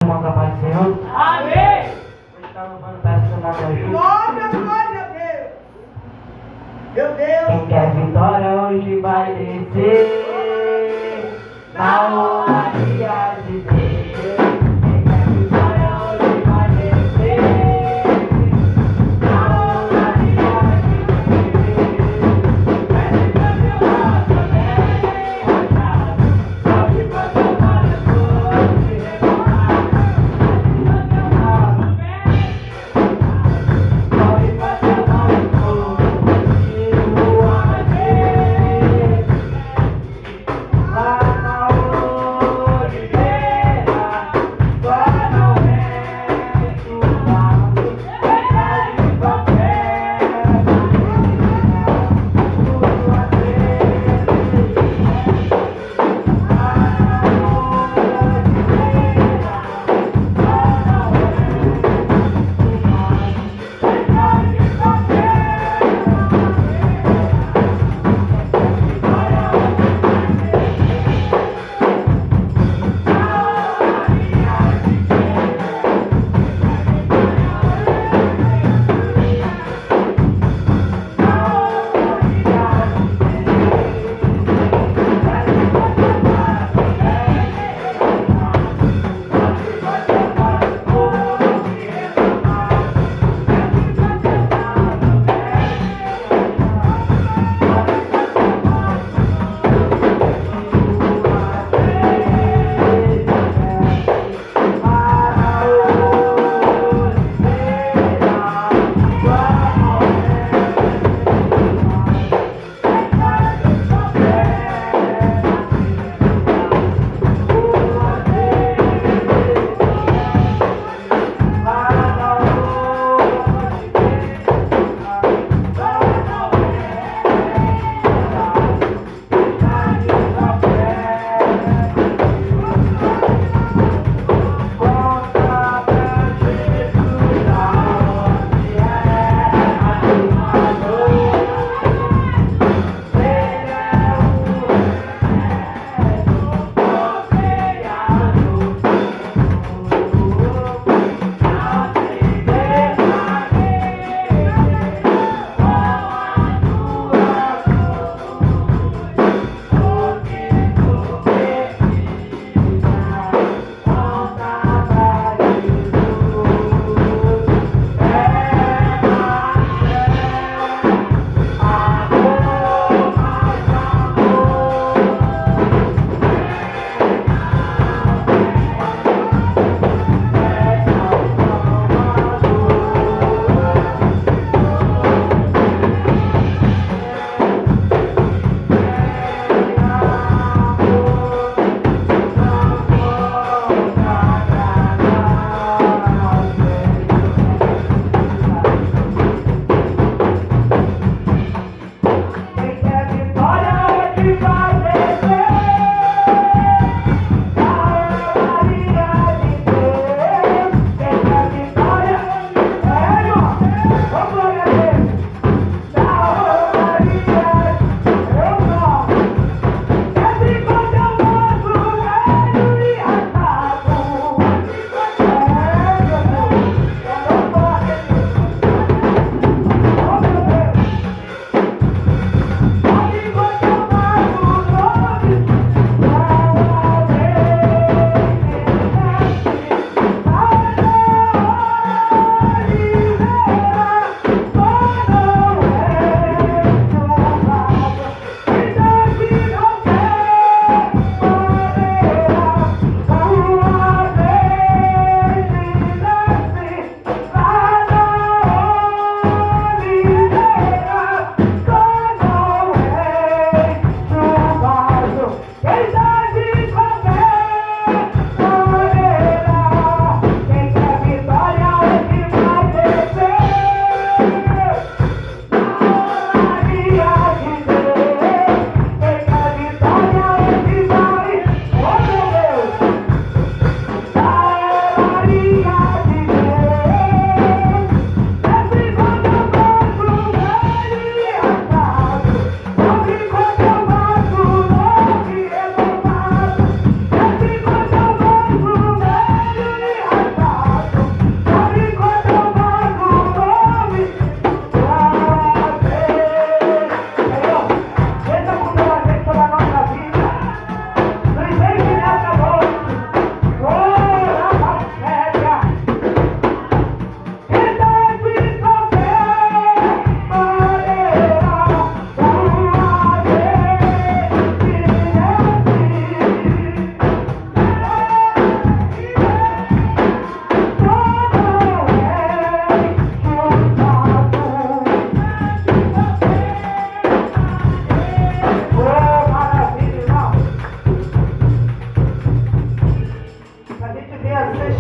irmão, com a paz do Senhor. Amém. Hoje está louvando, peço que o Senhor me ajude. Glória a Deus. Meu Deus. Quem quer vitória hoje vai descer na honraria de Deus. Quem quer vitória hoje vai descer na honraria de Deus. Pede pra meu rosto derrotado, salve pra teu coração se remorar. Pede pra meu rosto salve pra teu coração. Lá na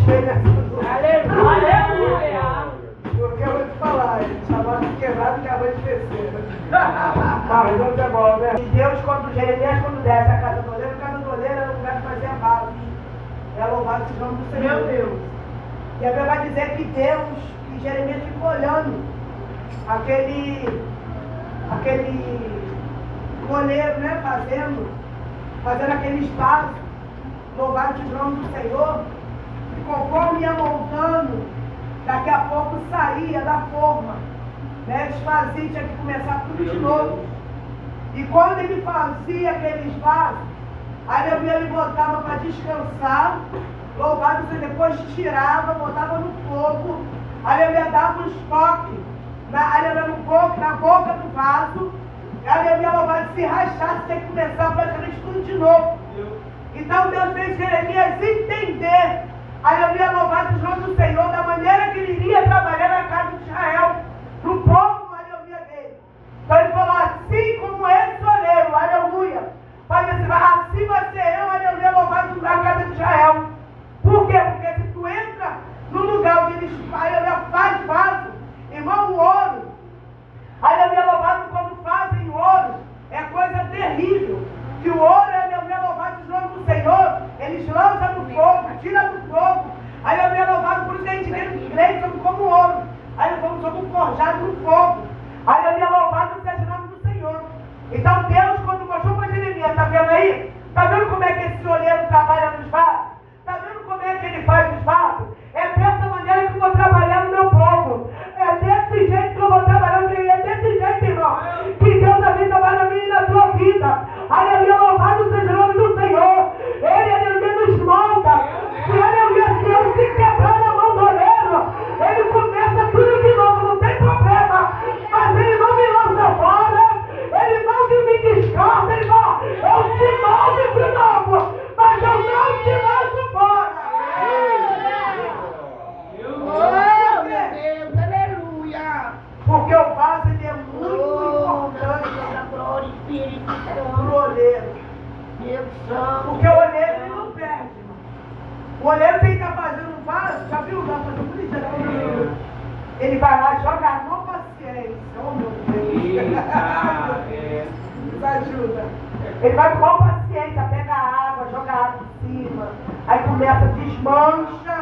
puxei nessa do Aleluia. porque eu vou te falar, chamado de quebrado que acabou de descer. Mas Deus é bom, né? E Deus, quando Jeremias, quando desce a casa do oleiro era o lugar de fazer vasos. É louvado seja o nome do Senhor. Meu Deus. E a Bíblia vai dizer que Deus, que Jeremias ficou olhando aquele oleiro, né, fazendo aqueles vasos, louvado seja o nome do Senhor. E conforme ia montando, daqui a pouco saía da forma, né, desfazia, tinha que começar tudo de novo. E quando ele fazia aqueles vasos, aí ele botava para descansar, louvado seja, depois tirava, botava no fogo, aí ele dava uns toques na boca do vaso, aí ele louvado se rachasse, tinha que começar praticamente tudo de novo. Então Deus fez Jeremias entender, aleluia, louvado seja o nome do Senhor, da maneira que ele iria trabalhar na casa de Israel, no povo, aleluia, dele. Então ele falou, assim como esse oleiro, aleluia, pode dizer, assim vai ser eu, aleluia, louvado na casa de Israel. Por quê? Porque se tu entra no lugar onde eles faz vaso, irmão, o ouro, aleluia, louvado quando fazem ouro, é coisa terrível. Que o ouro, aleluia, louvado o nome do Senhor, eles lançam no fogo, tiram do fogo, aleluia, louvado, por isso que a gente vê os crentes como ouro, aleluia, somos forjados no fogo, aleluia, louvado seja o nome do Senhor. Então Deus, quando mostrou para Jeremias, está vendo aí? Está vendo como é que esse oleiro trabalha nos vasos? Está vendo como é que ele faz os vasos? É dessa maneira que eu vou trabalhar no meu povo. É desse jeito que eu vou trabalhar no meu povo. É desse jeito, irmão, que Deus também trabalha na minha e na tua vida. Aleluia, louvado seja o nome do Senhor. Ele, aleluia, nos molda. Se aleluia, se eu se quebrar na mão do oleiro, ele começa tudo de novo, não tem problema. Mas ele não me lança fora. Ele não me descarta, ele fala, eu te moldo de novo, mas eu não te lanço fora. Meu Deus, aleluia. Porque o vaso ele é muito importante Glória, Espírito para o Santo. oleiro. Deus Santo. Porque o oleiro ele não perde, irmão. O oleiro, quem está fazendo um vaso, já viu? Já fazendo bonito, ele vai lá e joga com paciência. Oh, meu Deus. Nos ajuda. Ele vai com paciência, pega a água, joga a água em cima. Aí começa, desmancha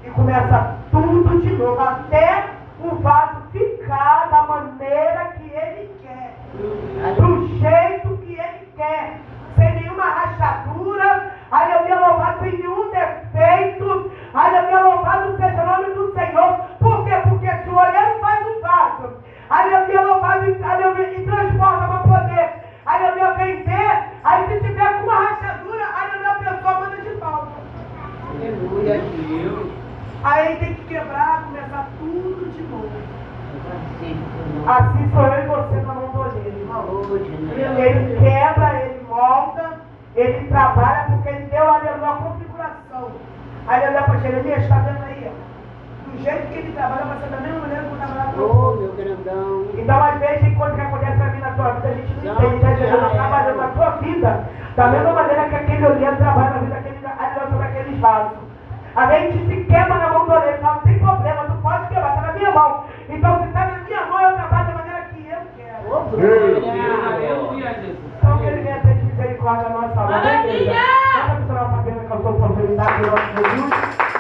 e começa tudo de novo. Até o vaso ficar da maneira que ele quer. Do jeito que ele quer. Sem nenhuma rachadura. Aleluia, louvado, sem nenhum defeito. Aleluia, louvado seja o nome do Senhor. Por quê? Porque se o oleiro faz um vaso, aleluia, louvado, aleluia, e transporta para poder, aleluia, vender, aí se tiver com uma rachadura, aleluia, a pessoa manda de volta. Aleluia, Deus. Aí tem que quebrar, começar tudo de novo. Assim sou eu e você na mão do oleiro, irmão. Ele quebra, ele molda, ele trabalha porque ele deu, aleluia, a configuração. Aleluia, para Jeremias, está vendo aí, ó. Do jeito que ele trabalha, vai ser da mesma maneira que eu trabalhar com Oh, meu grandão. Então, às vezes, tem coisa que acontece na vida, na tua vida, a gente não entende. Às vezes, está trabalhando na tua vida, da mesma maneira que aquele oleiro trabalha na vida sobre aqueles vasos. A gente se quebra na mão do oleiro, fala, não tem problema, tu pode quebrar, está na minha mão. Então, se está na minha mão, eu trabalho da maneira que eu quero. Oh, glória. Aleluia, Jesus. Então, que ele venha ter de misericórdia na nossa alma. Maravilha! Essa pessoa está sabendo que eu sou prosperidade do nosso Jesus,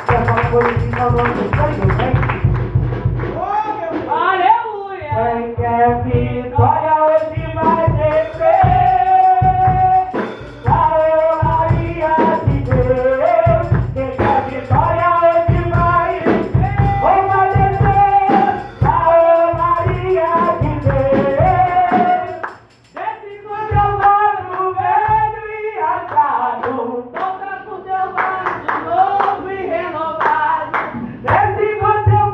que é só glorificar o nome do Senhor, né? Aleluia! Quem quer vitória hoje vai vencer. A oraria de Deus. Quem quer vitória hoje vai vencer. Ou vai descer. A oraria de Deus. Desce com teu vaso velho e achado. Volta com teu vaso novo e renovado. Desce com teu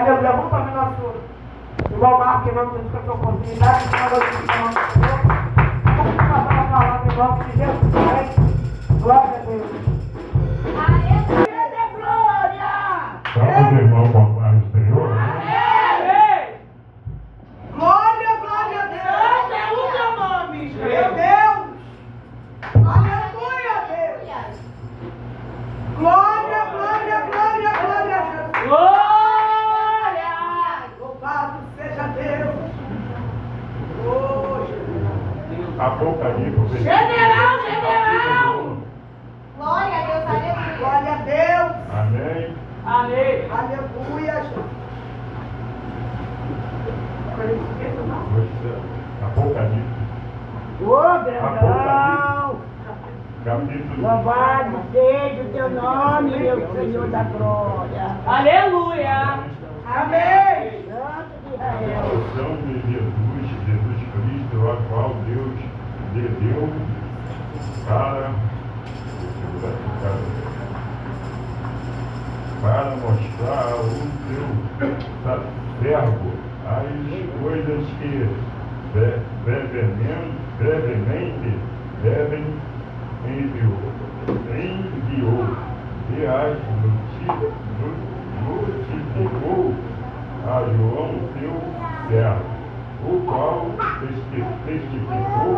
Aleluia. Vamos para o nosso irmão Marco, em nome de Jesus, com essa oportunidade. Vamos passar a palavra em nome de Jesus. Amém? Glória a Deus. Vamos, irmão, com a paz do Senhor. Glória, glória a Deus. É o teu nome, Meu Deus. Aleluia, Deus. Glória, glória, glória, glória a Jesus. Glória! Louvado seja Deus. Oh, Jesus. Apocalipse. General, general! Glória a Deus, aleluia. Glória a Deus. Amém. Amém. Aleluia, Jesus. Apocalipse. Ô, grandão! Capítulo. Louvado seja o teu nome, meu Senhor da glória. Aleluia! Amém. Santo de A Israel. porção de Jesus Cristo, a qual Deus lhe deu para mostrar ao seu servo as coisas que brevemente devem enviou e as notificou a João seu servo, o qual testificou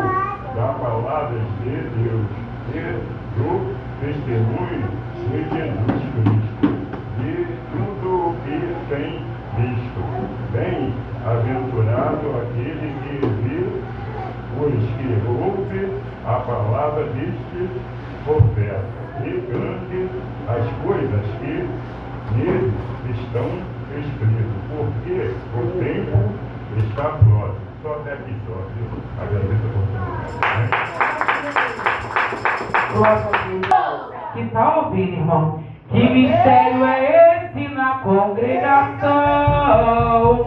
da palavra de Deus e do testemunho de Jesus Cristo, de tudo o que tem visto. Bem-aventurado aquele que viu, os que ouve a palavra deste profeta, e grande as coisas que nele estão escritas, porque o tempo está próximo. Só até aqui, só. Agradeço a oportunidade. Que tá ouvindo, irmão? Que mistério é esse na congregação?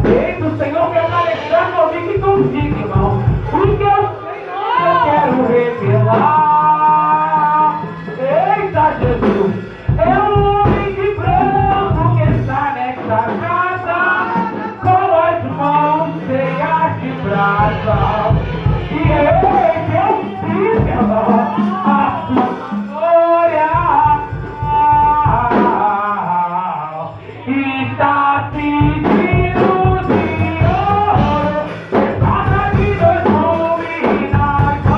Eis o Senhor quer palestrar no ouvido que tu fica, irmão. Porque eu quero revelar. Eita, Jesus! É um homem de branco que está nesta casa, com as mãos cheias de brasa. E ele é um filho, a sua glória está pedindo de ouro, espada de 2 luminários.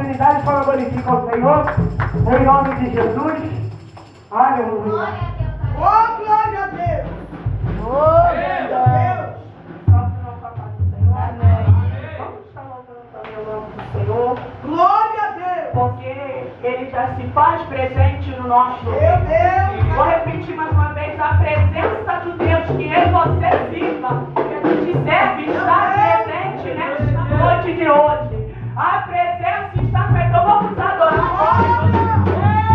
divindade fala, glorifica ao Senhor, em nome de Jesus. Aleluia. Glória a Deus, Oh, aleluia. glória a Deus! Oh, Meu Deus. Deus! Vamos estar louvando também o nome do Senhor, Glória a Deus! porque Ele já se faz presente no nosso Meu meio. Deus! Vou repetir mais uma vez, a presença do Deus que eu e você viva, que a gente deve estar presente nesta noite de hoje. A presença está presente, então vamos adorar.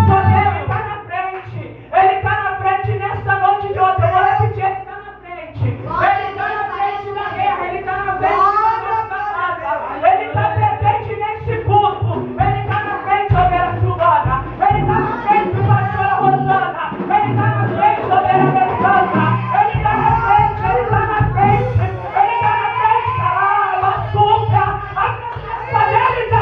Porque Ele está na frente, Ele está na frente nesta noite de hoje. Eu vou repetir, Ele está na frente. Ele está na frente da guerra, Ele está na frente da nossa casa. Ele está presente neste culto. Ele está na frente, Ovelha Silvana. Ele está na frente, Pastora Rosana. Ele está na frente, Ovelha Alessandra. Ele está na frente, Ele está na frente. Ele está na frente, a açúcar. A presença dele está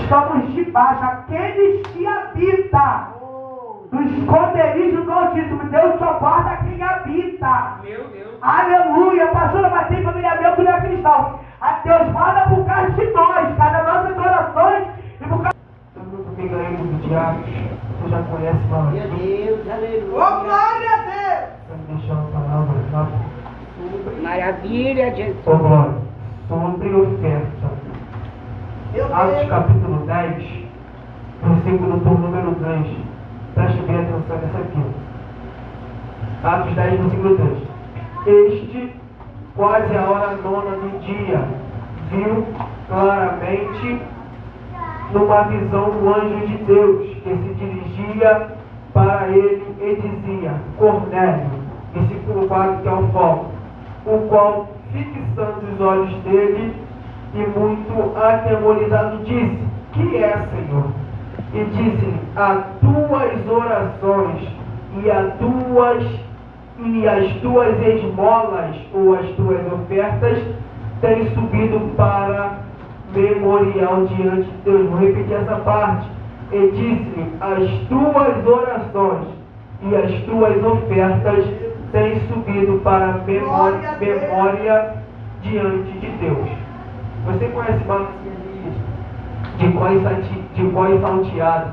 estamos debaixo, aqueles que habitam no esconderijo do Altíssimo. Deus só guarda quem habita. Meu Deus. Aleluia. Pastor, mas tem família meu que não é cristão. A Deus guarda por causa de nós, cada nossas orações e por causa Comigo aí do diário, você já conhece, mano? Meu Deus, aleluia. Ô, glória a Deus! Vamos deixar uma palavra, tá? Maravilha, Jesus. Ô, Glória, sobre oferta. Meu Atos Deus! capítulo 10, versículo por número 3. Preste bem atenção nessa aqui. Atos 10, versículo 3. Este, quase a hora nona do dia, viu claramente numa visão um anjo de Deus que se dirigia para ele e dizia: Cornélio, versículo 4, que é o foco, o qual, fixando os olhos dele e muito atemorizado, disse: Que é, Senhor? E disse-lhe: As tuas orações e as tuas esmolas ou as tuas ofertas têm subido para memorial diante de Deus. Vou repetir essa parte. E disse-lhe: As tuas orações e as tuas ofertas têm subido para memória diante de Deus. Você conhece mais de voz salteado?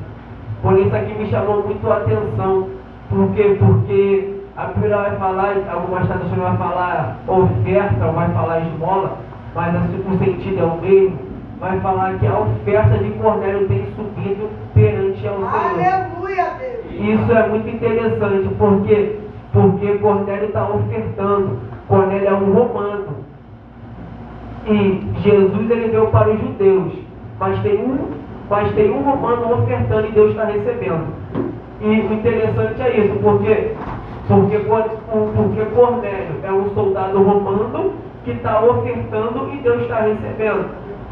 Por isso aqui me chamou muito a atenção. Por quê? Porque a Bíblia vai falar, algumas traduções vai falar oferta, ou vai falar esmola, mas o sentido é o mesmo. Vai falar que a oferta de Cornélio tem subido perante ao Senhor. Aleluia, Deus! Isso é muito interessante, porque Cornélio está ofertando. Cornélio é um romano. E Jesus ele veio para os judeus, mas tem um romano ofertando e Deus está recebendo. E o interessante é isso, porque Cornélio é um soldado romano que está ofertando e Deus está recebendo.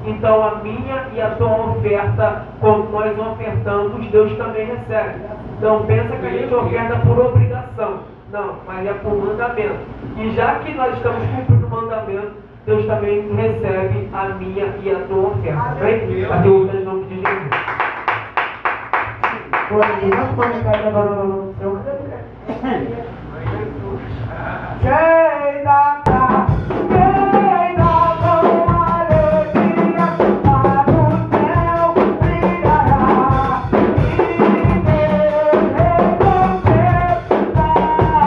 Então a minha e a tua oferta, como nós ofertamos, Deus também recebe. Não pensa que a gente oferta por obrigação. Não, mas é por mandamento. E já que nós estamos cumprindo o mandamento, Deus também recebe a minha e a tua oferta. Amém? Assim, em nome de Jesus. Não pode cair agora no seu. Quem dá pra, quem dá com alegria, para o céu brilhará, e Deus recompensará.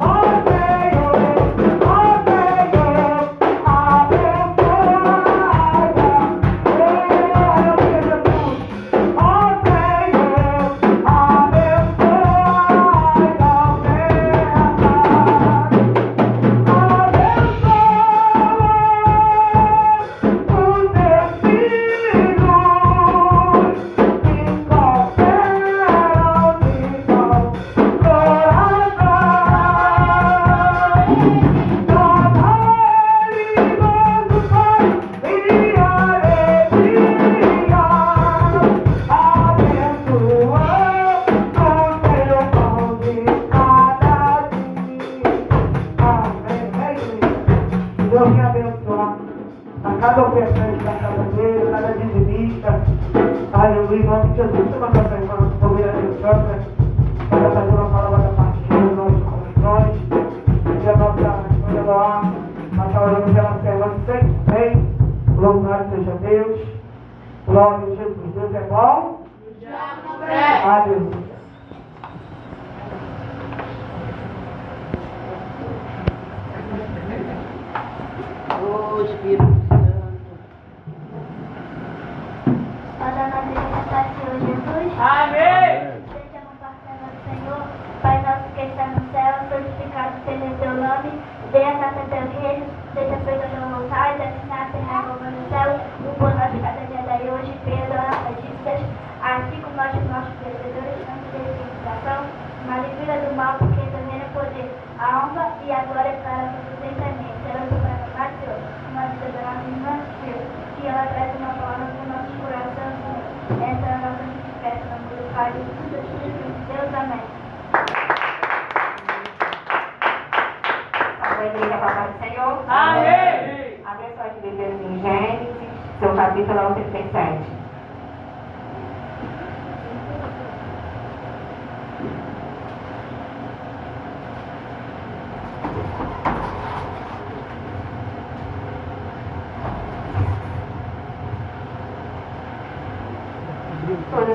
Ó Senhor, abençoada, Jesus. Ó Senhor, Deus me abençoar a cada ofertante da casa dele, cada dizimista. Aleluia, em nome de Jesus. Deixa eu mandar para a irmã, vou ver a atenção, para fazer uma palavra da parte de Deus, nossos corações. E a nossa esposa Loá, nós oramos pela semana sempre bem. Louvado seja Deus. Glória a Jesus. Deus é bom. Aleluia. Ô Espírito Santo. Padre Madrinha, Pai Senhor Jesus. Amém. Seja compartilhado do Senhor. Pai nosso que está no céu, santificado seja o teu nome. Venha a casa teu reino. Seja feita a tua vontade, assim na terra como no céu. O pão nosso de cada dia daí hoje. Perdoa nossas dívidas, assim como nós os nossos devedores. Não nos deixes em tentação, mas livra do mal, porque também é o poder, a honra e a glória para todos eternamente. Será Senhor, uma vida da nossa irmã, que ela traz uma palavra para o nosso coração. Essa é a nossa festa, no nome do Pai, do Filho e do Espírito de Deus. Amém. A igreja para a paz do Senhor. Amém. Abençoe que Deus em Gênesis, seu capítulo 37.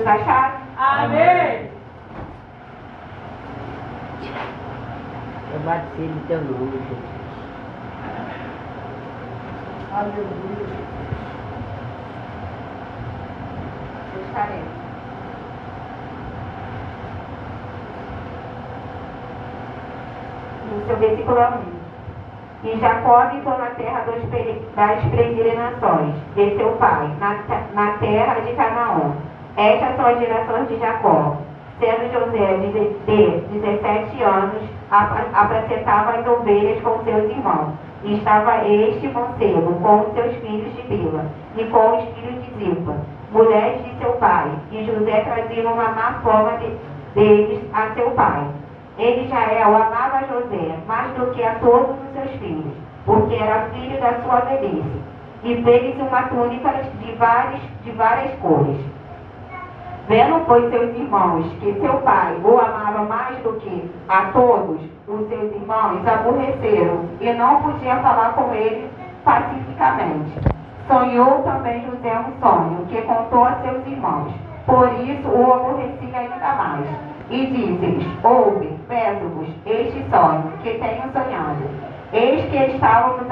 todos acharam? Amém. Eu bati no teu nome, Jesus. Aleluia. Estaremos. No seu versículo 1. E Jacó habitou na terra das peregrinações de seu pai, na terra de Canaã. Estas são as gerações de Jacó. Sendo José de 17 anos, apacentava as ovelhas com seus irmãos. E estava este mancebo com os seus filhos de Bila e com os filhos de Zilpa, mulheres de seu pai. E José trazia uma má fama deles a seu pai. Ele, Israel, amava José mais do que a todos os seus filhos, porque era filho da sua velhice. E fez uma túnica de várias cores. Vendo, pois, seus irmãos que seu pai o amava mais do que a todos os seus irmãos, aborreceram e não podia falar com ele pacificamente. Sonhou também José um sonho que contou a seus irmãos. Por isso o aborrecia ainda mais. E disse-lhes: ouve, peço-vos, este sonho que tenho sonhado. Eis que estávamos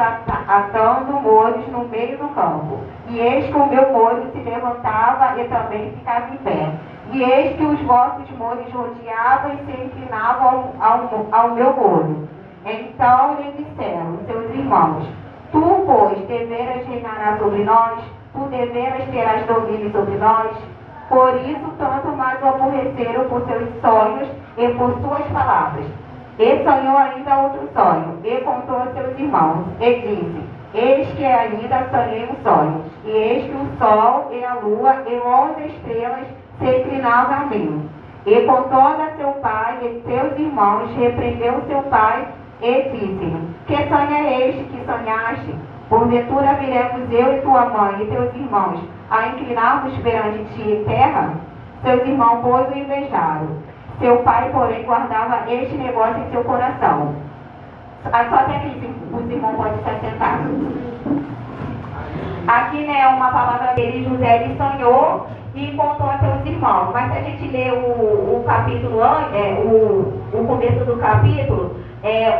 atando molhos no meio do campo, e eis que o meu molho se levantava e também ficava em pé. E eis que os vossos molhos rodeavam e se inclinavam ao meu molho. Então lhe disseram seus irmãos: tu, pois, deveras reinar sobre nós, tu deveras terás domínio sobre nós. Por isso, tanto mais o aborreceram por seus sonhos e por suas palavras. E sonhou ainda outro sonho, e contou a seus irmãos, e disse: eis que ainda sonhei um sonho, e eis que o sol e a lua e 11 estrelas se inclinavam a mim. E contou a seu pai e seus irmãos, repreendeu seu pai, e disse-lhe: que sonho é este que sonhaste? Porventura viremos eu e tua mãe e teus irmãos a inclinar-nos perante ti em terra? Seus irmãos, pois, o invejaram. Seu pai, porém, guardava este negócio em seu coração. Só até aqui, os irmãos podem se assentar. Aqui, né, uma palavra dele, José, ele sonhou e contou a seus irmãos. Mas se a gente ler o capítulo, o começo do capítulo,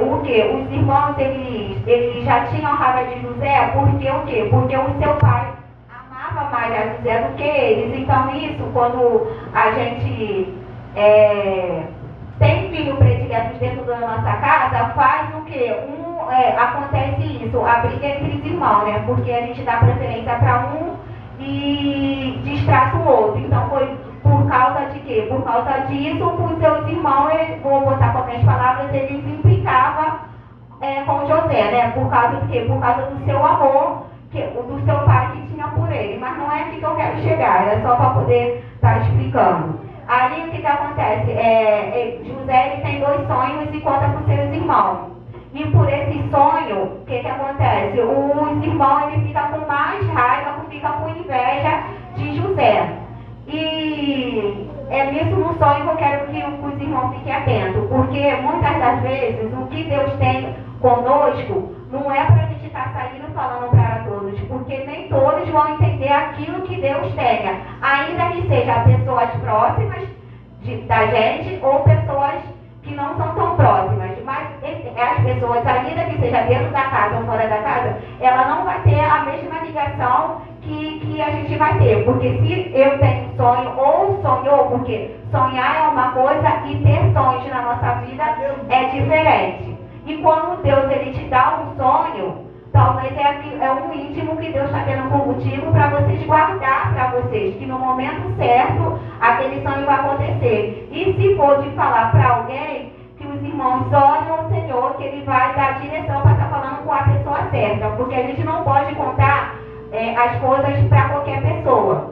o quê? Os irmãos, eles já tinham raiva de José, porque o quê? Porque o seu pai amava mais a José do que eles. Então, isso, quando a gente tem filho predileto dentro da nossa casa, faz o quê? Acontece isso, a briga entre os irmãos, né? Porque a gente dá preferência para um e distrata o outro. Então foi por causa de quê? Por causa disso, os seus irmãos, vou botar com as minhas palavras, eles implicavam com José, né? Por causa do quê? Por causa do seu amor, do seu pai que tinha por ele. Mas não é aqui que eu quero chegar, é só para poder estar explicando. Ali o que acontece? José ele tem 2 sonhos e conta para os seus irmãos. E por esse sonho, o que acontece? Os irmãos ele fica com mais raiva, fica com inveja de José. E é nisso no sonho que eu quero que os irmãos fiquem atentos. Porque muitas das vezes o que Deus tem conosco não é para a gente estar saindo falando para todos. Porque nem todos vão entender aquilo que Deus tenha. Ainda que sejam pessoas próximas da gente ou pessoas que não são tão próximas, mas as pessoas, ainda que seja dentro da casa ou fora da casa, ela não vai ter a mesma ligação que a gente vai ter. Porque se eu tenho um sonho ou sonhou, porque sonhar é uma coisa e ter sonhos na nossa vida é diferente. E quando Deus ele te dá um sonho, talvez é um íntimo que Deus está tendo com o motivo para vocês guardar para vocês, que no momento certo aquele sonho vai acontecer. E se for de falar para alguém, que os irmãos olhem ao Senhor, que Ele vai dar direção para estar falando com a pessoa certa, porque a gente não pode contar as coisas para qualquer pessoa.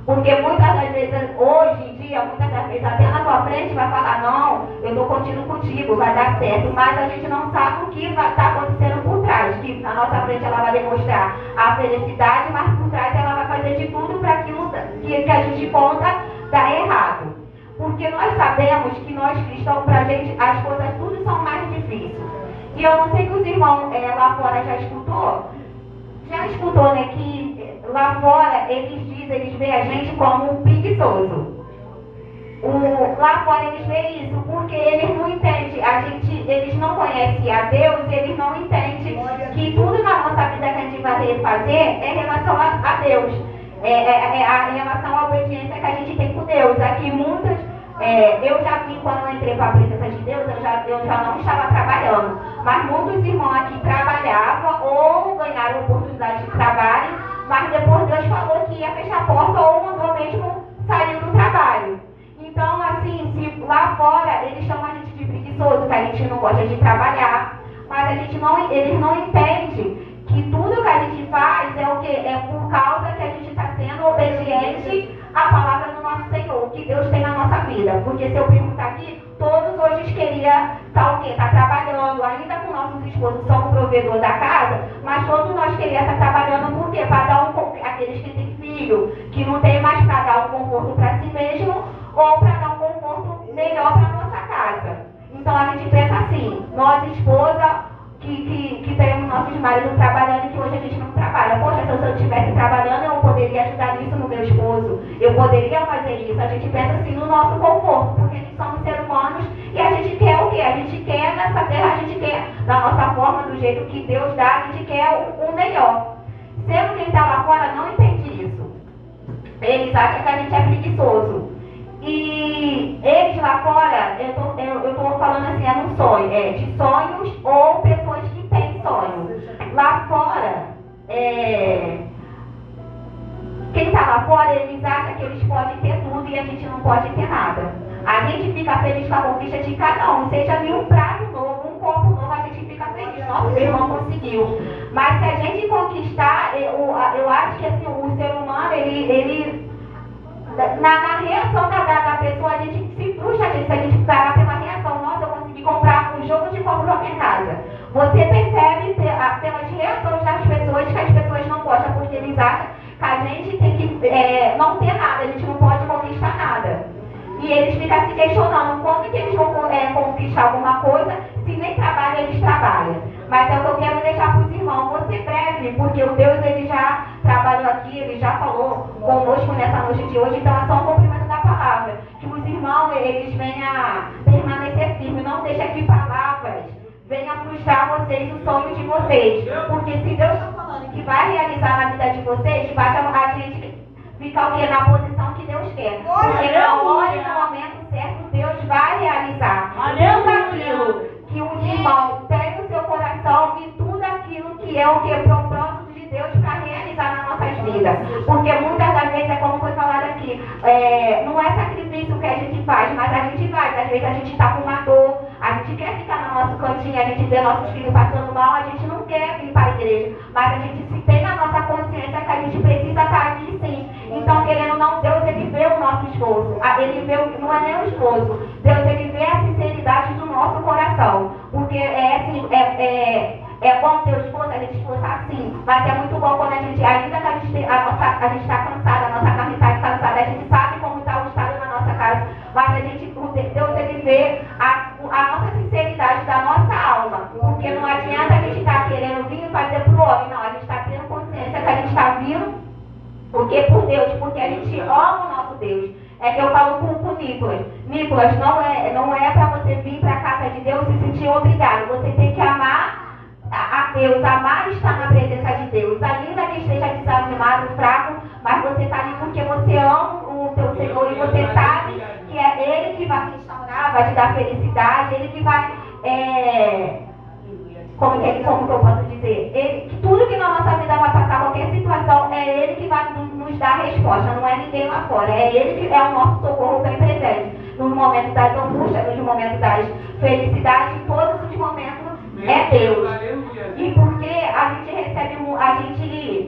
Porque muitas das vezes, hoje em dia, muitas das vezes até na tua frente vai falar: não, eu estou contigo contigo, vai dar certo, mas a gente não sabe o que vai estar acontecendo por trás, que na nossa frente ela vai demonstrar a felicidade, mas por trás ela vai fazer de tudo para aquilo que a gente conta dar errado. Porque nós sabemos que nós cristãos, para a gente, as coisas tudo são mais difíceis. E eu não sei que os irmãos lá fora já escutou, né, que lá fora, eles veem a gente como um preguiçoso. Lá fora eles veem isso, porque eles não entendem, eles não conhecem a Deus, eles não entendem que tudo na nossa vida que a gente vai fazer é em relação a Deus, em relação à obediência que a gente tem com Deus. Aqui muitas, eu já vi quando eu entrei para a presença de Deus, eu já não estava trabalhando, mas muitos irmãos aqui trabalhavam ou ganharam oportunidade de trabalho, mas depois Deus falou que ia fechar a porta ou mandou mesmo sair do trabalho. Então, assim, se lá fora eles chamam a gente de preguiçoso, que a gente não gosta de trabalhar, mas eles não entendem que tudo que a gente faz é o quê? É por causa que a gente está sendo obediente à palavra do nosso Senhor, que Deus tem na nossa vida. Porque se eu perguntar aqui, todos hoje queriam estar o quê? Tá trabalhando, ainda com nossos esposos, somos provedor da casa, mas todos nós queríamos estar trabalhando por quê? Para dar aqueles que têm filho, que não tem mais para dar um conforto para si mesmo, ou para dar um conforto melhor para a nossa casa. Então a gente pensa assim, nós esposa que temos nossos maridos trabalhando e que hoje a gente não trabalha. Poxa, se eu estivesse trabalhando, eu poderia ajudar nisso no meu esposo, eu poderia fazer isso. A gente pensa assim no nosso conforto, porque a gente somos seres humanos e a gente quer o quê? A gente quer nessa terra, a gente quer da nossa forma, do jeito que Deus dá, a gente quer o melhor. Sendo quem está lá fora não entende isso. Eles acham que a gente é preguiçoso. E eles lá fora, eu estou falando assim, é um sonho, de sonhos ou pessoas que têm sonhos. Lá fora, quem está lá fora, eles acham que eles podem ter tudo e a gente não pode ter nada. A gente fica feliz com a conquista de cada um, seja ali um prato novo, um copo novo, a gente fica feliz. Nossa, meu irmão conseguiu. Mas se a gente conquistar, eu acho que assim, o ser humano, ele na reação da pessoa, a gente se frustra, se a gente parar pela reação. Nossa, eu consegui comprar um jogo de copo para minha casa. Você percebe pelas reações das pessoas que as pessoas não gostam, porque eles acham que a gente tem que não ter nada, a gente não pode conquistar nada. E eles ficam se questionando quando que eles vão conquistar alguma coisa, se nem trabalham, eles trabalham. Mas é o que eu quero deixar para os irmãos, você breve, porque o Deus ele já trabalhou aqui, ele já falou conosco nessa noite de hoje, então é só um cumprimento da palavra. Que os irmãos, eles venham permanecer firmes, não deixem que palavras venham frustrar vocês, o sonho de vocês. Porque se Deus está falando que vai realizar na vida de vocês, basta a gente ficar o quê? Na posição que Deus quer. Porque na hora e no momento certo, Deus vai realizar tudo aquilo que os irmãos têm no seu coração e tudo aquilo que é o que é propósito de Deus para realizar nas nossas vidas. Porque muitas das vezes, é como foi falado aqui, não é sacrifício que a gente faz, mas a gente faz. Às vezes a gente está com uma dor, a gente quer ficar no nosso cantinho, a gente vê nossos filhos passando mal, a gente não quer vir para a igreja, mas a gente se tem na nossa consciência que a gente precisa estar aqui sim. Então, querendo ou não, Deus ele vê o nosso esforço, ele vê, não é nem o esforço, Deus ele vê a sinceridade do nosso coração, porque é bom ter o esforço, a gente esforçar sim, mas é muito bom quando a gente, ainda que a gente está cansada, a nossa carne está cansada, a gente sabe como está o estado na nossa casa, mas Deus ele vê a nossa sinceridade da nossa alma, porque não adianta a gente estar querendo vir fazer para o homem, não, a gente está tendo consciência que a gente está vindo porque por Deus, porque a gente ama o nosso Deus. É que eu falo com o Nicolas. Nicolas, não é para você vir para a casa de Deus e se sentir obrigado. Você tem que amar a Deus, amar estar na presença de Deus. Ainda que esteja desanimado, fraco, mas você está ali porque você ama o teu Senhor e você sabe que é Ele que vai te restaurar, vai te dar felicidade, Ele que vai... Como que eu posso dizer? Tudo que na nossa vida vai passar, qualquer situação, é Ele que vai nos dar a resposta, não é ninguém lá fora. É Ele que é o nosso socorro bem presente. Nos momentos das angústias, nos momentos das felicidades, em todos os momentos, é Deus. E porque a gente recebe,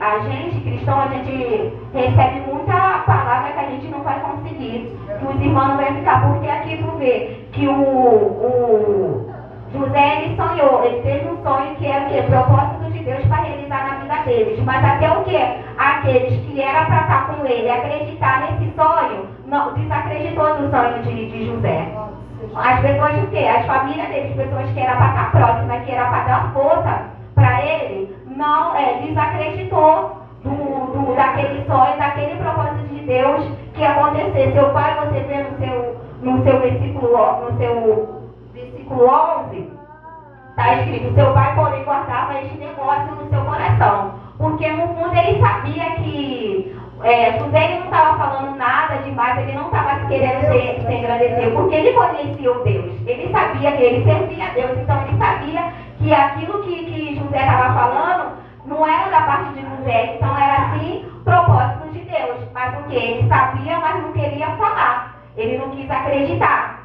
a gente cristão, a gente recebe muita palavra que a gente não vai conseguir, que os irmãos não vão ficar. Porque aqui tu vê que o José, ele sonhou, ele teve um sonho que era o quê? Propósito de Deus para realizar na vida deles. Mas até o quê? Aqueles que era para estar com ele, acreditar nesse sonho, não, desacreditou no sonho de José. As pessoas o quê? As famílias deles, pessoas que era para estar próximas, que era para dar força para ele, não, desacreditou daquele sonho, daquele propósito de Deus que ia acontecer. Seu pai, você vê no seu versículo 11, está escrito: seu pai, porém, guardava este negócio no seu coração, porque no fundo ele sabia que José ele não estava falando nada demais, ele não estava querendo se engrandecer, porque ele conhecia o Deus, ele sabia que ele servia a Deus, então ele sabia que aquilo que José estava falando não era da parte de José, então era sim propósito de Deus, mas o que? Ele sabia, mas não queria falar, ele não quis acreditar.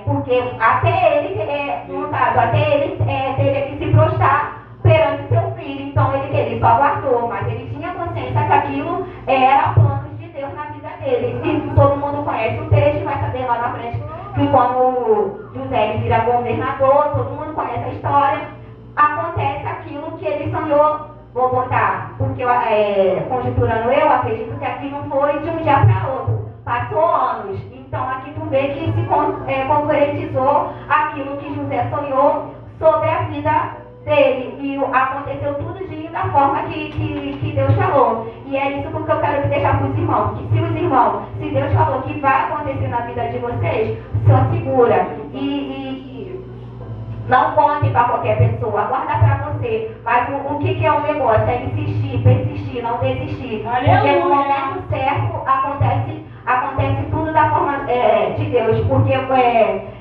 Porque até ele, no caso, teria que se prostrar perante seu filho. Então ele só guardou, mas ele tinha consciência que aquilo era planos de Deus na vida dele. E todo mundo conhece o texto, vai saber lá na frente que quando José vira governador, todo mundo conhece a história, acontece aquilo que ele sonhou. Vou botar, porque conjecturando eu acredito que aqui não foi de um dia para outro, passou anos. Então aqui tu vê que se concretizou aquilo que José sonhou sobre a vida dele. E aconteceu tudo da forma que Deus falou. E é isso que eu quero deixar para os irmãos. Que se Deus falou que vai acontecer na vida de vocês, só segura. Não conte para qualquer pessoa, guarda para você. Mas o que é um negócio? É insistir, persistir, não desistir. Porque no momento certo acontece tudo da forma de Deus. Porque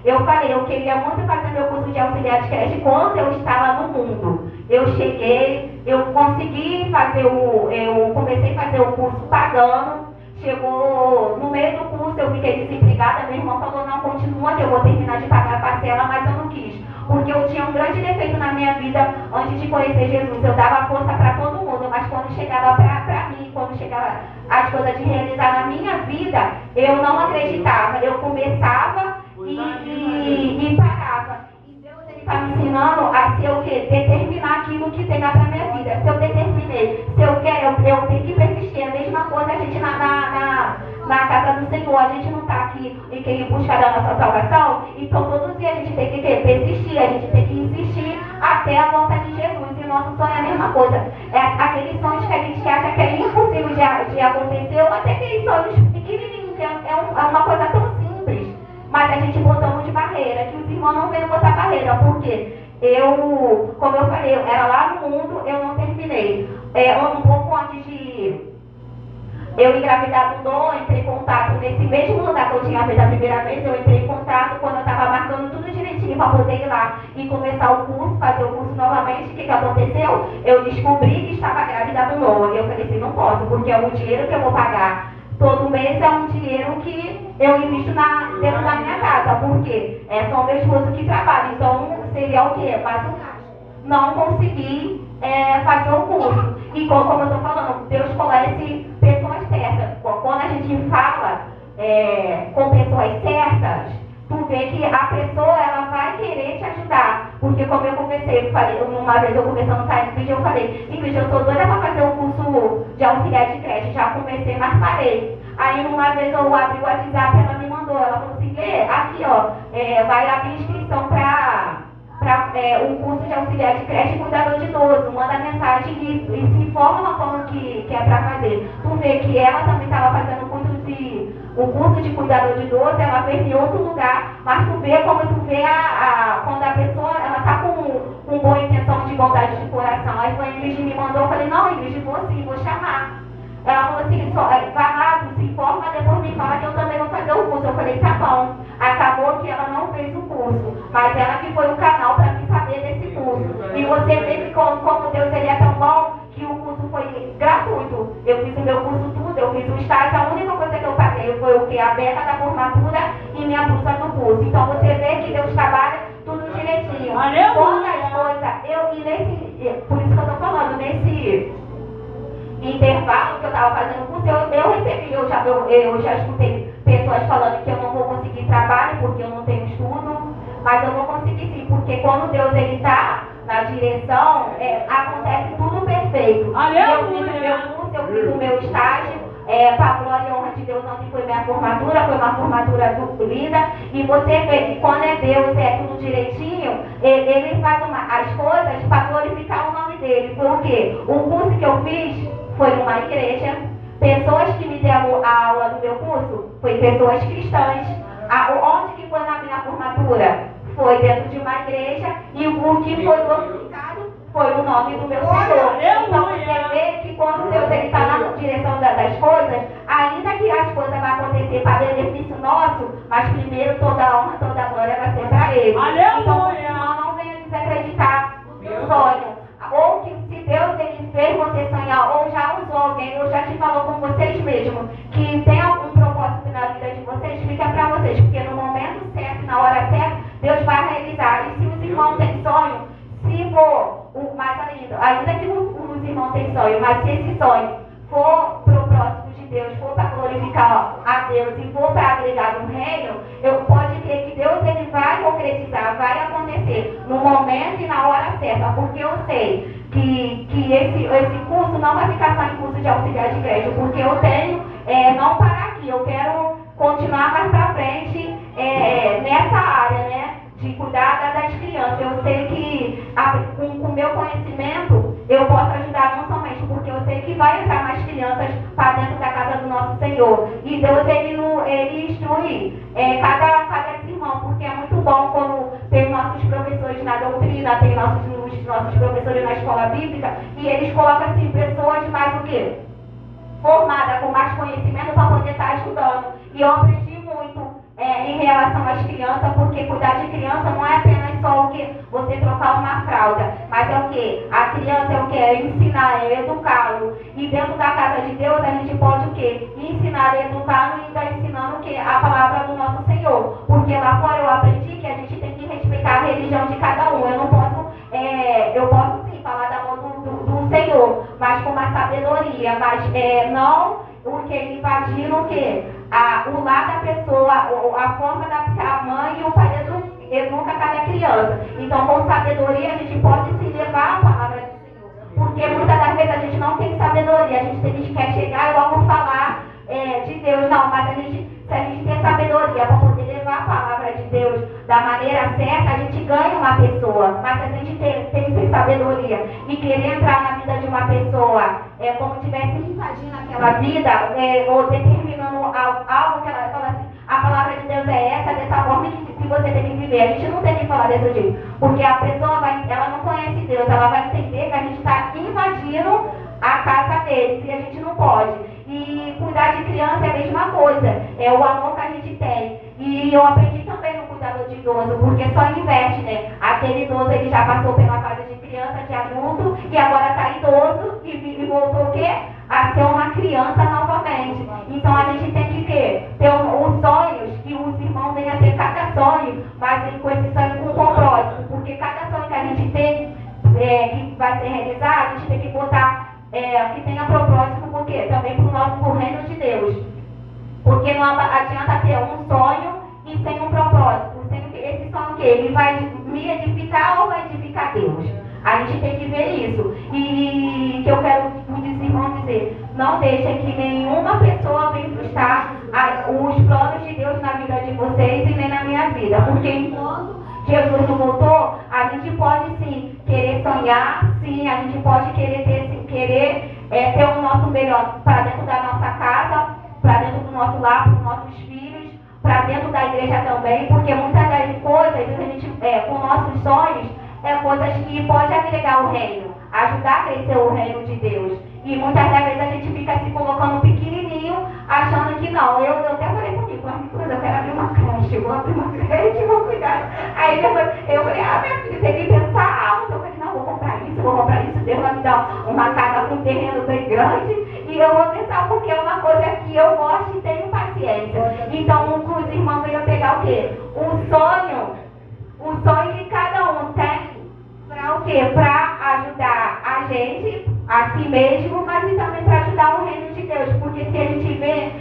eu falei, eu queria muito fazer meu curso de auxiliar de creche quando eu estava no mundo. Eu cheguei, eu consegui fazer eu comecei a fazer o curso pagando. Chegou no meio do curso, eu fiquei desempregada, meu irmão falou, não, continua que eu vou terminar de pagar a parcela, mas eu não quis. Porque eu tinha um grande defeito na minha vida antes de conhecer Jesus. Eu dava força para todo mundo, mas quando chegava para mim, quando chegava as coisas de realizar na minha vida, eu não acreditava. Eu começava e parava. E Deus está me ensinando a ser o quê? Determinar aquilo que tem para minha vida. Se eu determinei, se eu quero, eu tenho que persistir. A mesma coisa a gente na casa do Senhor. A gente não está aqui em busca da nossa salvação. Então todos os dias a gente tem que persistir, a gente tem que insistir até a volta de Jesus. E o nosso sonho é a mesma coisa. É aqueles sonhos que a gente acha que é impossível de acontecer, ou até aqueles sonhos pequenininhos, que é uma coisa tão simples. Mas a gente botou um de barreira, que os irmãos não veem botar barreira, porque como eu falei, eu era lá no mundo, eu não terminei. Um pouco antes de eu engravidar do Dom, entrei em contato nesse mesmo lugar que eu tinha feito a primeira vez, eu entrei em contato quando eu estava marcando tudo direitinho para poder ir lá e começar o curso, fazer o curso novamente. O que aconteceu? Eu descobri que estava grávida do Noah. Eu falei assim, não posso, porque é o dinheiro que eu vou pagar todo mês, é um dinheiro que eu invisto dentro da minha casa, porque são meu esposo que trabalha, então seria o quê? Mais um gasto. Não consegui fazer o curso. E como eu estou falando, Deus conhece pessoas certas. Quando a gente fala com pessoas certas, tu vê que a pessoa ela vai querer te ajudar. Porque como eu conversei, uma vez eu conversando com a Ingrid, eu falei, Ingrid, eu sou doida para fazer o curso de auxiliar de creche. Já comecei, mas parei. Aí uma vez eu abri o WhatsApp, ela me mandou, ela falou assim, aqui ó, vai abrir inscrição para um curso de auxiliar de creche e cuidador de idoso. Manda mensagem e se informa na forma que é para fazer. Tu vê que ela também estava fazendo o curso de cuidador de idoso, ela fez em outro lugar, mas tu vê como tu vê quando a pessoa ela está com boa intenção de bondade de coração. Aí a Ingrid me mandou, eu falei, não, Ingrid, vou sim, vou chamar. Ela falou assim, vai lá, tu se informa, depois me fala que eu também vou fazer o curso. Eu falei, tá bom. Acabou que ela não fez o curso, mas ela que foi o canal para me saber desse curso. E você vê que como Deus ele é tão bom, que o curso foi gratuito. Eu fiz o meu curso tudo, eu fiz o estágio, a única coisa que eu paguei foi o que? A beca da formatura e minha bolsa do curso. Então você vê que Deus trabalha tudo direitinho. Quando as coisas, por isso que eu estou falando, nesse intervalo que eu estava fazendo o curso, eu recebi, eu já escutei pessoas falando que eu não vou conseguir trabalho porque eu não tenho estudo, mas eu vou conseguir sim, porque quando Deus ele está na direção, acontece tudo perfeito. Eu fiz o meu curso, eu fiz o meu estágio, para a glória e honra de Deus, ontem foi minha formatura, foi uma formatura linda, e você vê que quando é Deus, tudo direitinho, ele faz as coisas para glorificar o nome dele. Foi o quê? O curso que eu fiz foi numa igreja. Pessoas que me deram a aula no meu curso foi pessoas cristãs. Onde que foi na minha formatura? Foi dentro de uma igreja. E o que foi glorificado foi o nome do meu Senhor. Então você vê que quando Deus está na direção das coisas, ainda que as coisas vão acontecer para benefício nosso, mas primeiro toda a honra, toda a glória vai ser para Ele. Então o irmão não venha desacreditar no sonho. Ou que se Deus ele fez você sonhar, ou já usou alguém, ou já te falou com vocês mesmos, que tem algum propósito na vida de vocês, fica para vocês, porque no momento certo, na hora certa, Deus vai realizar. E se os irmãos têm sonho, se for, mais ainda que os irmãos têm sonho, mas se esse sonho for propósito de Deus, for para glorificar a Deus e for para agregar no reino, pode ter que Deus ele vai concretizar, vai acontecer no momento e na hora certa, porque eu sei que esse curso não vai ficar só em curso de auxiliar de igreja, porque eu tenho, não parar aqui, eu quero continuar mais para frente nessa área, né? De cuidar das crianças. Eu sei que com o meu conhecimento eu posso ajudar não somente porque eu sei que vai entrar mais crianças para dentro da casa do nosso Senhor. E Deus ele instrui cada irmão, porque é muito bom quando tem nossos professores na doutrina, tem nossos professores na escola bíblica, e eles colocam assim pessoas mais o quê? Formadas, com mais conhecimento para poder estar ajudando. E eu aprendi muito em relação às crianças, porque cuidar de criança não é apenas só o que você trocar uma fralda, mas é o que? A criança é o que? É ensinar, é educá-lo. E dentro da casa de Deus a gente pode o que? Ensinar, educá-lo e ainda ensinando o que? A palavra do nosso Senhor. Porque lá fora eu aprendi que a gente tem que respeitar a religião de cada um. Eu posso sim falar da mão do Senhor, mas com uma sabedoria, mas não o que? Invadindo o que? O lar da pessoa, a forma da a mãe e o pai educa cada criança. Então, com sabedoria, a gente pode se levar a palavra do Senhor. Porque muitas das vezes a gente não tem sabedoria, a gente quer chegar e logo falar de Deus. Não, mas se a gente tem sabedoria para poder levar a palavra de Deus da maneira certa, a gente ganha uma pessoa. Mas se a gente tem sem sabedoria e querer entrar na vida de uma pessoa, como se estivesse invadindo aquela vida, ou determinando algo que ela fala assim, a palavra de Deus é essa, dessa forma que você tem que viver. A gente não tem que falar desse jeito, porque a pessoa ela não conhece Deus, ela vai entender que a gente está invadindo a casa deles, e a gente não pode. E cuidar de criança é a mesma coisa, é o amor que a gente tem. E eu aprendi também no cuidador de idoso, porque só inverte, né? Aquele idoso ele já passou pela fase de criança, de adulto, e agora está idoso e voltou o quê? A ser uma criança novamente. Então a gente tem que ter os sonhos, que os irmãos venham a ter cada sonho, mas com esse sonho com propósito, porque cada sonho que a gente tem, que vai ser realizado, a gente tem que botar que tenha propósito, porque também pro reino de Deus. Porque não adianta ter um sonho e sem um propósito. Esse sonho que ele vai me edificar ou vai edificar Deus? A gente tem que ver isso. E que eu quero os irmãos dizer, não deixem que nenhuma pessoa venha frustrar os planos de Deus na vida de vocês e nem na minha vida. Porque enquanto Jesus não voltou, a gente pode sim querer sonhar, sim, a gente pode querer ter o nosso melhor para dentro da nossa casa, para dentro do nosso lar, para os nossos filhos, para dentro da igreja também, porque muitas das coisas, a gente, com nossos sonhos, coisas que pode agregar o reino, ajudar a crescer o reino de Deus. E muitas das vezes a gente fica se colocando pequenininho, achando que não. Eu até falei comigo, eu quero abrir uma creche, vou abrir uma creche, vou cuidar. Aí depois eu falei, minha filha, tem que pensar alto. Eu falei, não, vou comprar isso, Deus vai me dar uma casa com um terreno bem grande, e eu vou pensar, porque é uma coisa que eu gosto e tenho paciência. Então, os irmãos venham pegar o quê? O sonho que cada um tem, para o quê? Para ajudar a gente, a si mesmo, mas e também para ajudar o reino de Deus. Porque se a gente vê,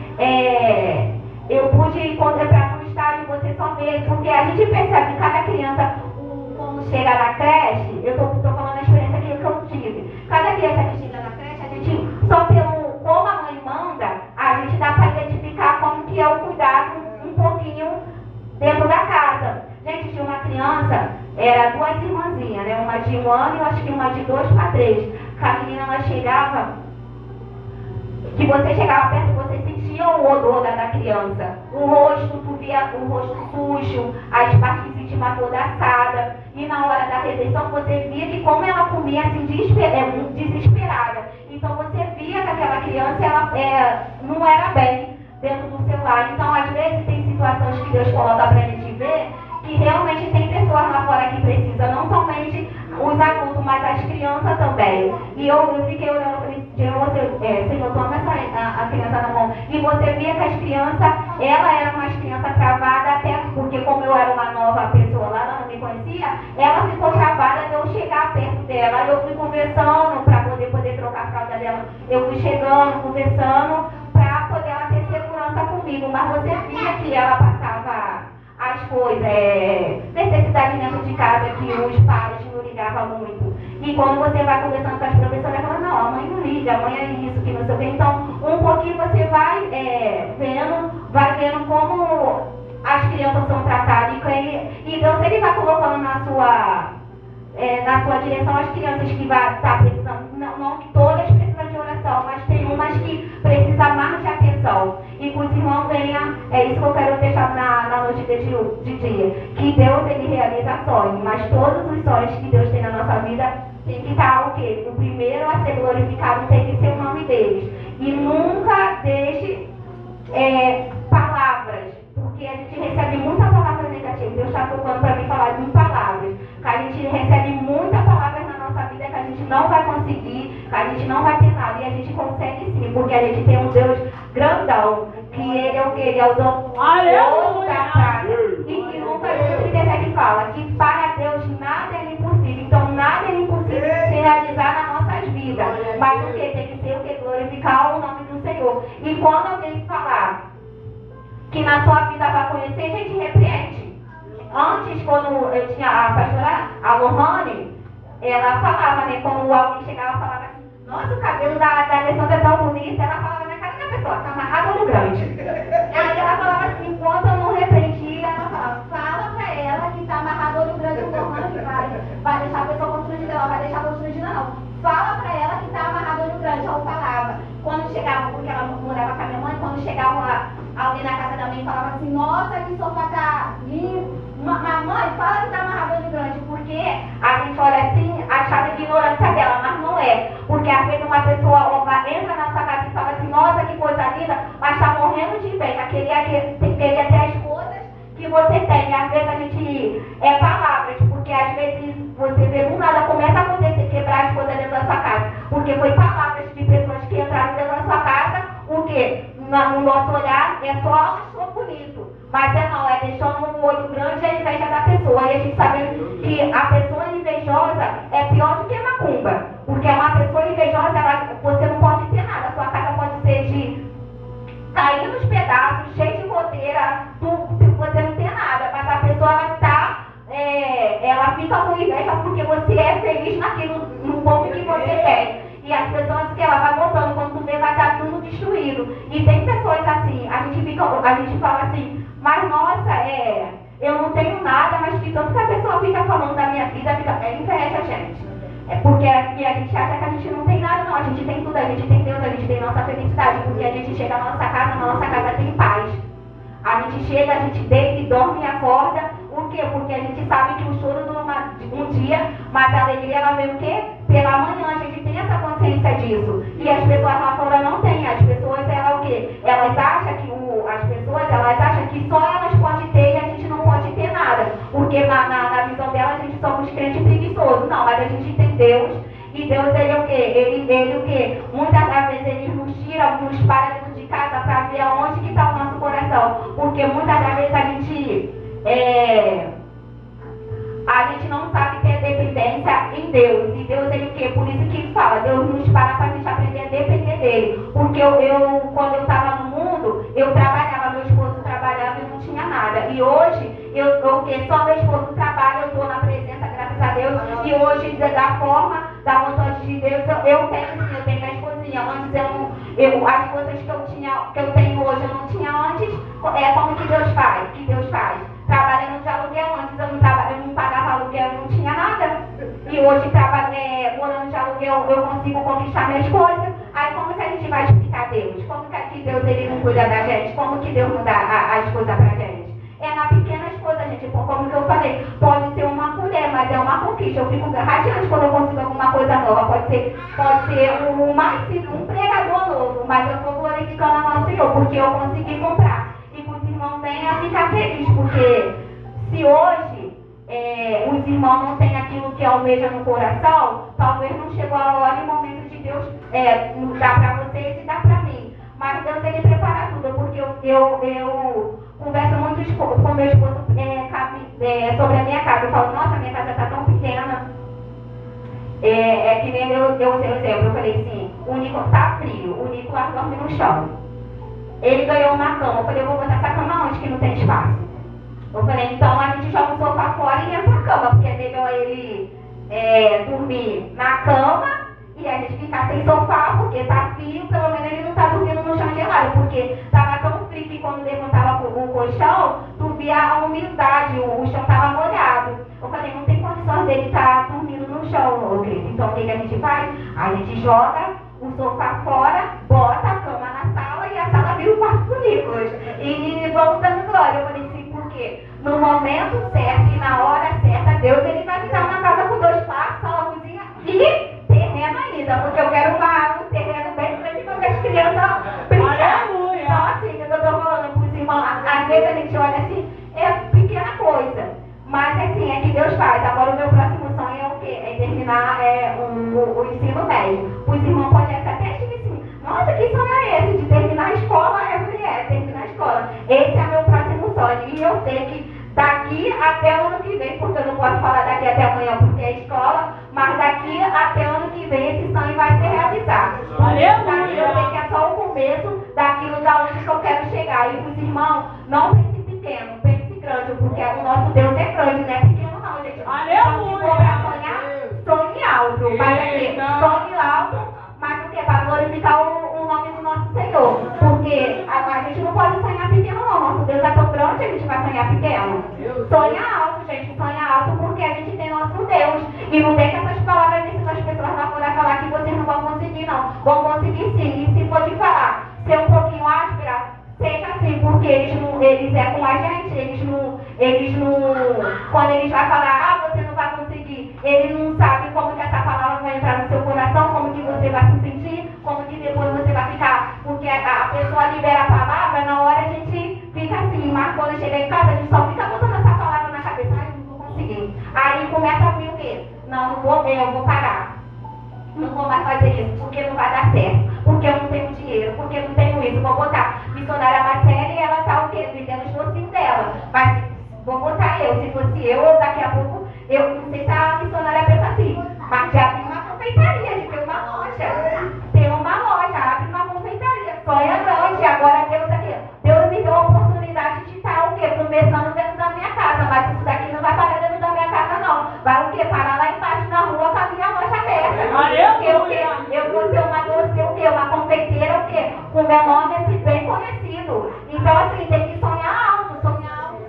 eu pude contemplar no estádio, você só vê, porque a gente percebe que cada criança, quando chega na creche, eu estou falando a experiência que eu tive, cada criança que chega na creche, a gente, só como a mãe manda, a gente dá para identificar como que é o cuidado um pouquinho dentro da casa. Gente, tinha uma criança, era duas irmãzinhas, né? Uma de 1 ano e eu acho que uma de 2 para 3. A menina, ela chegava que você chegava perto e você sentia o odor da criança. O rosto, tu via o rosto sujo, as partes íntimas toda assada. E na hora da refeição você via que como ela comia assim desesperada. Então você via que aquela criança ela não era bem dentro do seu lar. Então às vezes tem situações que Deus coloca pra gente ver que realmente tem pessoas lá fora que precisam, não somente os adultos, mas as crianças também. E eu fiquei olhando, eu falei, Senhor, toma a criança na mão. E você via que as crianças, ela era uma criança travada, até porque como eu era uma nova pessoa lá, ela não me conhecia, ela ficou travada de eu chegar perto dela. Eu fui conversando para poder trocar a fralda dela. Eu fui chegando, conversando, para poder ela ter segurança comigo. Mas você via que ela passava as coisas, necessidade dentro de casa, que os pais não ligavam muito. E quando você vai conversando com as professoras, ela fala, não, a mãe não liga, a mãe é isso, que não sei o quê. Então, um pouquinho você vai vendo como as crianças são tratadas. E Deus, ele vai colocando na sua direção as crianças que vai estar precisando, não que todas precisam de oração, mas tem umas que precisam mais de atenção. E que os irmãos venham, é isso que eu quero deixar na noite de dia, que Deus, ele realiza sonhos, mas todos os sonhos que Deus tem na nossa vida tem que estar o quê? O primeiro a ser glorificado tem que ser o nome deles. E nunca deixe palavras, porque a gente recebe muita palavra negativa. Deus está tocando para mim falar de palavras, que a gente recebe muita palavras na nossa vida que a gente não vai conseguir, que a gente não vai ter nada, e a gente consegue sim, porque a gente tem um Deus grandão, que ele é o que? Ele é o dono da praia. E que Lucas 37 fala que para Deus nada é impossível. Então nada é impossível de se realizar nas nossas vidas. Mas o que? Tem que ser o que? Glorificar o nome do Senhor. E quando alguém falar que na sua vida vai conhecer, a gente repreende. Antes, quando eu tinha a pastora, a Lohane, ela falava, né? Quando alguém chegava e falava assim, nossa, o cabelo da Alessandra é tão bonito, ela falava na cara da pessoa, tá amarrado no grande. Aí ela falava assim, enquanto eu não repreendia, ela falava, fala pra ela que tá amarrado no grande, o Lohane vai deixar a pessoa constrangida, ela vai deixar constrangida não. Fala pra ela que tá amarrado no grande, eu falava. Quando chegava, porque ela morava com a minha mãe, quando chegava alguém na casa da mãe falava assim, nossa, que sofá tá lindo. Mamãe, fala que tá amarrado no grande, porque a gente olha assim, achava ignorância dela, mas não é. Porque às vezes uma pessoa entra na nossa casa e fala assim, nossa, que coisa linda, mas tá morrendo de inveja, queria ter as coisas que você tem. E às vezes a gente palavras, porque às vezes você vê do nada, começa a acontecer, quebrar as coisas dentro da sua casa. Porque foi palavras de pessoas que entraram dentro da sua casa, o quê? No nosso olhar é só achou bonito, mas não, é deixando um olho grande a inveja da pessoa. E a gente sabe que a pessoa invejosa é pior do que macumba, porque uma pessoa invejosa, você não pode ter nada, a sua casa pode ser de cair nos pedaços, cheio de goteira, você não tem nada, mas a pessoa ela fica com inveja porque você é feliz naquilo, no pouco que você tem. E as pessoas que ela vai botando, quando tu vê, vai estar tudo destruído. E tem pessoas assim, a gente fala assim, mas nossa, eu não tenho nada, mas que tanto que a pessoa fica falando da minha vida, inveja, gente. É porque a gente acha que a gente não tem nada, não. A gente tem tudo, a gente tem Deus, a gente tem nossa felicidade, porque a gente chega na nossa casa tem paz. A gente chega, a gente deita e dorme e acorda. Por quê? Porque a gente sabe que o choro dura um dia, mas a alegria ela vem o quê? Pela manhã, a gente tem essa consciência disso. E as pessoas lá fora não têm. As pessoas, o quê? Elas acham que só elas podem ter e a gente não pode ter nada. Porque na visão dela a gente somos crentes preguiçosos. Não, mas a gente tem Deus. E Deus, ele é o quê? Ele o quê? Muitas das vezes ele nos tira, nos para dentro de casa para ver aonde que está o nosso coração. Porque muitas das vezes a gente não sabe ter dependência em Deus. E Deus, ele o quê? Por isso que ele fala, Deus nos para a gente aprender a depender dele. Porque quando eu estava no mundo, eu trabalhava, meu esposo trabalhava e não tinha nada. E hoje, só meu esposo trabalha, eu estou na presença, graças a Deus. E hoje, da forma, da vontade de Deus, eu tenho minha esposinha. Antes as coisas que eu tenho hoje, eu não tinha antes. Como que Deus faz? Trabalhando de aluguel, antes eu não pagava aluguel, eu não tinha nada. E hoje, morando de aluguel, eu consigo conquistar minhas coisas. Aí como que a gente vai explicar a Deus? como que Deus ele não cuida da gente? Como que Deus não dá as coisas pra gente? É nas pequenas coisas, gente. Como que eu falei, pode ser uma colher, mas é uma conquista. Eu fico radiante quando eu consigo alguma coisa nova. Pode ser um pregador novo, mas eu estou glorificando a nosso Senhor, porque eu consegui comprar. E que os irmãos venham a ficar felizes, porque se hoje os irmãos não têm aquilo que almeja no coração, talvez não chegou a hora e o momento de Deus dar para vocês e dar para mim. Mas Deus ele prepara tudo, porque eu converso muito com meu esposo sobre a minha casa. Eu falo, nossa, minha casa está tão pequena. Que nem eu sei o exemplo, eu falei assim, o Nico tá frio, o Nico lá dorme no chão. Ele ganhou uma cama, eu falei, eu vou botar essa cama onde que não tem espaço? Eu falei, então a gente joga o sofá fora e entra na cama, porque é melhor ele dormir na cama e a gente ficar sem sofá, porque tá frio, pelo menos ele não tá dormindo no chão gelado, porque tava tão frio que quando levantava o colchão, tu via a umidade, o chão tava molhado. Eu falei, não tem condições dele estar dormindo no chão, ô Cristo. Então o que a gente faz? A gente joga o sofá fora, bota a cama na sala e a sala vira o quarto do Nicolas. E vamos dando glória. Eu falei assim, porque no momento certo e na hora certa, Deus ele vai me dar uma casa com 2 quartos, sala, cozinha e terreno ainda, porque eu quero um terreno bem grande para as crianças brincar. Então assim, eu estou falando para os irmãos, às vezes a gente olha assim, é pequena coisa. Mas assim, é que Deus faz. Agora o meu próximo sonho é o quê? É terminar o ensino médio. Os irmãos podem até estive assim, nossa, que sonho é esse? De terminar a escola? Eu falei, terminar a escola. Esse é o meu próximo sonho. E eu sei que daqui até o ano que vem, porque eu não posso falar daqui até amanhã porque é escola, mas daqui até o ano que vem esse sonho vai ser realizado. Daqui eu sei que é só o começo daquilo da onde eu quero chegar. E os irmãos, não pense pequeno, pense grande, porque o nosso Deus é grande, não é pequeno não, gente. Então, se for pra sonhar, sonhe alto. Mas aqui, sonhe alto, mas o que? Para glorificar o nome do nosso Senhor. Porque a gente não pode sonhar pequeno não. Nosso Deus é tão grande, a gente vai sonhar pequeno. Sonha alto, gente, sonha alto, porque a gente tem nosso Deus. E não deixa essas palavras ensinando as pessoas lá fora falar que vocês não vão conseguir, não. Vão conseguir sim. E se for te falar, ser um pouquinho áspera, seja assim, porque eles é com a gente, eles não, quando eles vão falar, você não vai conseguir, ele não sabe como que essa palavra vai entrar no seu coração, como que você vai se sentir, como que depois você vai ficar, porque a pessoa libera a palavra, na hora a gente fica assim, mas quando chega em casa a gente só fica botando essa palavra na cabeça, não vou conseguir. Aí começa a vir o quê? Não vou parar. Não vou mais fazer isso, porque não vai dar certo, porque eu não tenho dinheiro, porque eu não tenho isso. Vou botar missionária Marcela e ela tá o quê? Vivendo os docinhos dela. Mas vou botar eu, se fosse eu, daqui a pouco, eu não sei se a missionária pensa assim, mas já tem uma confeitaria, de ter uma loja. Tem uma loja, abre uma confeitaria, sonha grande. Agora Deus me deu a oportunidade de estar o quê? Começando dentro da minha casa, mas isso daqui não vai parar dentro da minha casa não. Vai o quê? Parar lá embaixo na rua com a minha loja aberta. Eu vou ser uma confeiteira, o quê? Com meu nome assim, bem conhecido. Então assim, tem que sonhar alto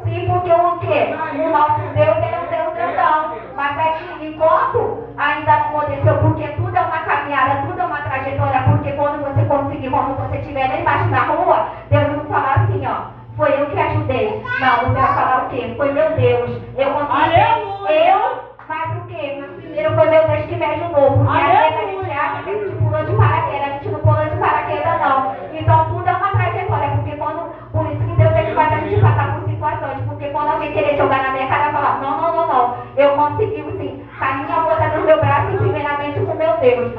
sim, porque o quê? O nosso Deus é um Deus grandão. Mas aqui, enquanto ainda não aconteceu, porque tudo é uma caminhada, tudo é uma trajetória, porque quando você conseguir, quando você estiver lá embaixo na rua, Deus não falar assim, ó, foi eu que ajudei. Não, você vai falar o quê? Foi meu Deus. Eu consegui, mas o quê? Mas primeiro foi meu Deus que me ajudou. Porque às vezes a gente acha que a gente pulou de paraquedas, a gente não pulou de paraquedas não. Então tudo é uma trajetória, porque por isso que Deus tem que fazer a gente passar por situações, porque quando alguém querer jogar na minha cara, eu falar, não, eu consegui sim, com a minha força no meu braço e primeiramente com meu Deus.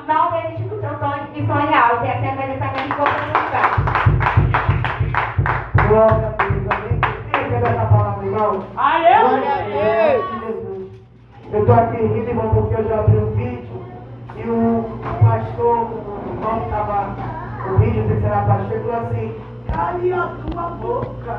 Não desiste do seu sonho e sonhe alto, e essa é a merecimento que eu vou comunicar. Glória a Deus, amém. Quem quer essa palavra, irmão? Glória a Deus. Eu estou aqui rindo, irmão, porque eu já abri um vídeo e o pastor, o irmão que estava no vídeo, não sei se era pastor, falou assim, cale a tua boca.